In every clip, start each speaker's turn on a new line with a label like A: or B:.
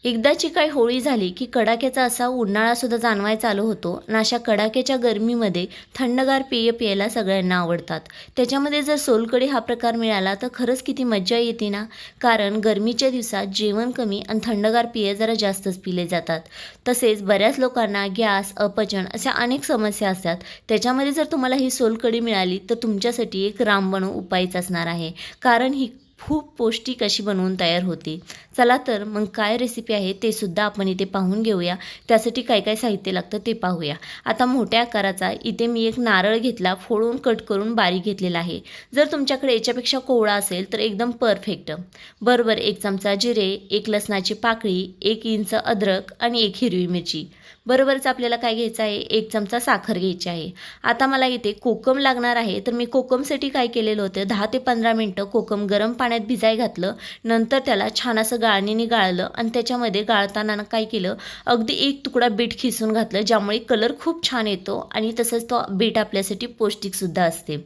A: एकदाची काय होळी झाली की कडाक्याचा असा उन्हाळासुद्धा जाणवायला चालू होतो आणि अशा कडाक्याच्या गरमीमध्ये थंडगार पेय प्यायला सगळ्यांना आवडतात. त्याच्यामध्ये जर सोलकढी हा प्रकार मिळाला तर खरंच किती मज्जा येते ना. कारण गरमीच्या दिवसात जेवण कमी आणि थंडगार पेय जरा जास्तच पिले जातात. तसेच बऱ्याच लोकांना गॅस, अपचन अशा अनेक समस्या असतात. त्याच्यामध्ये जर तुम्हाला ही सोलकढी मिळाली तर तुमच्यासाठी एक रामबाण उपायच असणार आहे. कारण ही खूप पौष्टिक अशी बनवून तयार होते. चला तर मग काय रेसिपी आहे ते सुद्धा आपण इथे पाहून घेऊया. त्यासाठी काय काय साहित्य लागतं ते पाहूया. आता मोठ्या आकाराचा इथे मी एक नारळ घेतला, फोडून कट करून बारीक घेतलेला आहे. जर तुमच्याकडे याच्यापेक्षा कोवळा असेल तर एकदम परफेक्ट. बरोबर 1 चमचा जिरे, 1 लसणाची पाकळी, 1 इंच अद्रक आणि 1 हिरवी मिरची. बरोबरच आपल्याला काय घ्यायचं आहे, 1 चमचा साखर घ्यायची आहे. आता मला इथे कोकम लागणार आहे, तर मी कोकमसाठी काय केलेलं होतं, 10 ते 15 मिनटं कोकम गरम पाण्यात भिजाय घातलं. नंतर त्याला छान असं गाळणीने गाळलं आणि त्याच्यामध्ये गाळताना काय केलं, अगदी 1 तुकडा बीट खिसून घातलं, ज्यामुळे कलर खूप छान येतो आणि तसंच तो बीट आपल्यासाठी पौष्टिकसुद्धा असते.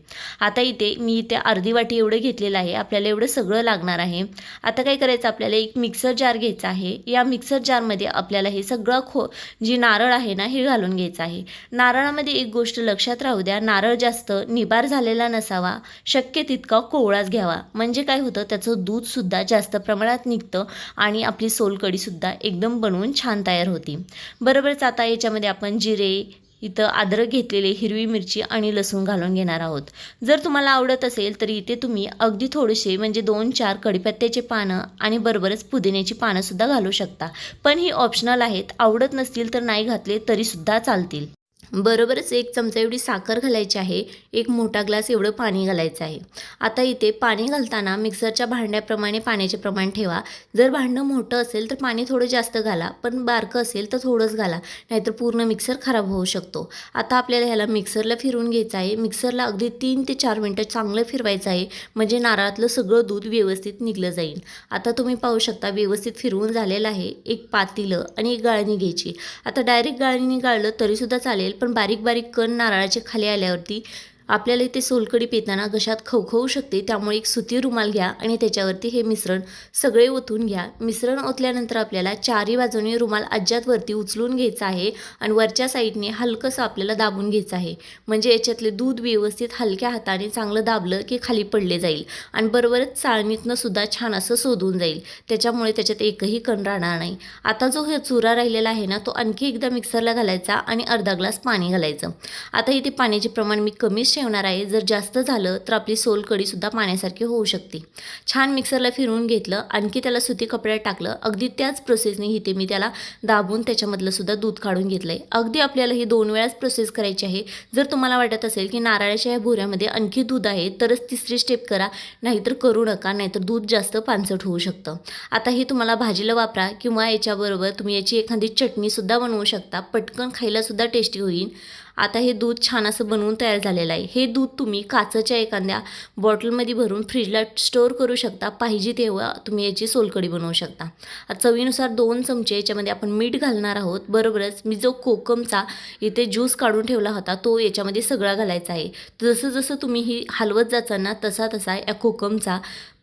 A: आता मी इथे अर्धी वाटी एवढं घेतलेलं आहे. आपल्याला एवढं सगळं लागणार आहे. आता काय करायचं, आपल्याला एक मिक्सर जार घ्यायचा आहे. या मिक्सर जारमध्ये आपल्याला हे सगळं जी नारळ आहे ना हे घालून घ्यायचं आहे. नारळामध्ये एक गोष्ट लक्षात राहू द्या, नारळ जास्त निबार झालेला नसावा, शक्य तितका कोवळाच घ्यावा. म्हणजे काय होतं, त्याचं दूधसुद्धा जास्त प्रमाणात निघतं आणि आपली सोलकढीसुद्धा एकदम बनवून छान तयार होती. बरोबरच आता याच्यामध्ये आपण जिरे, इथं अद्रक घेतलेले, हिरवी मिरची आणि लसूण घालून घेणार आहोत. जर तुम्हाला आवडत असेल तर इथे तुम्ही अगदी थोडेसे म्हणजे 2-4 कढीपत्त्याचे पानं आणि बरोबरच पुदिन्याची पानंसुद्धा घालू शकता. पण ही ऑप्शनल आहेत. आवडत नसतील तर नाही घातले तरीसुद्धा चालतील. बरोबरच 1 चमचा एवढी साखर घालायची आहे. 1 मोठा ग्लास एवढं पाणी घालायचं आहे. आता इथे पाणी घालताना मिक्सरच्या भांड्याप्रमाणे पाण्याचे प्रमाण ठेवा. जर भांडं मोठं असेल तर पाणी थोडं जास्त घाला, पण बारकं असेल तर थोडंच घाला, नाहीतर पूर्ण मिक्सर खराब होऊ शकतो. आता आपल्याला ह्याला मिक्सरला फिरवून घ्यायचं आहे. मिक्सरला अगदी 3 ते 4 मिनटं चांगलं फिरवायचं आहे, म्हणजे नारळातलं सगळं दूध व्यवस्थित निघलं जाईल. आता तुम्ही पाहू शकता व्यवस्थित फिरवून झालेलं आहे. एक पातेलं आणि एक गाळणी घ्यायची. आता डायरेक्ट गाळणीने गाळलं तरीसुद्धा चालेल, पण बारीक बारीक कण नारळाचे खाली आल्यावरती आपल्याला इथे सोलकढी पिताना घशात खवखवू शकते. त्यामुळे एक सुती रुमाल घ्या आणि त्याच्यावरती हे मिश्रण सगळे ओतून घ्या. मिश्रण ओतल्यानंतर आपल्याला चारही बाजूने रुमाल अज्जात वरती उचलून घ्यायचा आहे आणि वरच्या साईडने हलकंसं आपल्याला दाबून घ्यायचं आहे. म्हणजे याच्यातले दूध व्यवस्थित हलक्या हाताने चांगलं दाबलं की खाली पडले जाईल आणि बरोबरच चाळणीतनं सुद्धा छान असं शोधून जाईल. त्याच्यामुळे त्याच्यात एकही कण राहणार नाही. आता जो हे चुरा राहिलेला आहे ना, तो आणखी एकदा मिक्सरला घालायचा आणि अर्धा ग्लास पाणी घालायचं. आता इथे पाण्याचे प्रमाण मी कमीच ठेवणार आहे. जर जास्त झालं तर आपली सोलकढीसुद्धा पाण्यासारखी होऊ शकते. छान मिक्सरला फिरवून घेतलं, आणखी त्याला सुती कपड्यात टाकलं. अगदी त्याच प्रोसेसने इथे मी त्याला दाबून त्याच्यामधलं सुद्धा दूध काढून घेतलं आहे. अगदी आपल्याला ही 2 वेळाच प्रोसेस करायची आहे. जर तुम्हाला वाटत असेल की नारळाच्या या भुऱ्यामध्ये आणखी दूध आहे तरच तिसरी स्टेप करा, नाहीतर करू नका, नाहीतर दूध जास्त पानसट होऊ शकतं. आता हे तुम्हाला भाजीला वापरा किंवा याच्याबरोबर तुम्ही याची एखादी चटणीसुद्धा बनवू शकता. पटकन खायलासुद्धा टेस्टी होईल. आता हे दूध छान असं बनवून तयार झालेलं आहे. हे दूध तुम्ही काचेच्या एखाद्या बॉटलमध्ये भरून फ्रीजला स्टोअर करू शकता. पाहिजे तेव्हा तुम्ही याची सोलकढी बनवू शकता. चवीनुसार 2 चमचे याच्यामध्ये आपण मीठ घालणार आहोत. बरोबरच मी जो कोकमचा इथे ज्यूस काढून ठेवला होता तो याच्यामध्ये सगळा घालायचा आहे. जसं जसं तुम्ही ही हलवत जाचाल ना तसा तसा या कोकमचा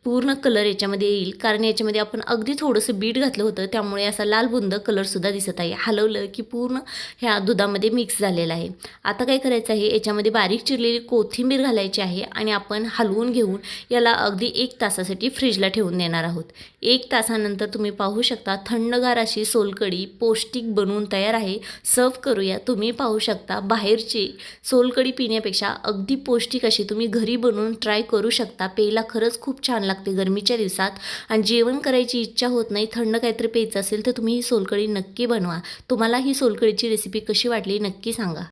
A: पूर्ण कलर याच्यामध्ये येईल. कारण याच्यामध्ये आपण अगदी थोडंसं बीट घातलं होतं, त्यामुळे असा लाल बुंद कलरसुद्धा दिसत आहे. हलवलं की पूर्ण ह्या दुधामध्ये मिक्स झालेला आहे. आता काय करायचं आहे, याच्यामध्ये बारीक चिरलेली कोथिंबीर घालायची आहे आणि आपण हलवून घेऊन याला अगदी 1 तासासाठी फ्रीजला ठेवून देणार आहोत. 1 तासानंतर तुम्ही पाहू शकता थंडगार अशी सोलकढी पौष्टिक बनवून तयार आहे. सर्व करूया. तुम्ही पाहू शकता बाहेरची सोलकढी पिण्यापेक्षा अगदी पौष्टिक अशी तुम्ही घरी बनवून ट्राय करू शकता. प्यायला खरंच खूप छान लागते गरमीच्या दिवसात आणि जेवण करायची इच्छा होत नाही, थंड काहीतरी प्यायचं असेल तर तुम्ही ही सोलकढी नक्की बनवा. तुम्हाला ही सोलकढीची रेसिपी कशी वाटली नक्की सांगा.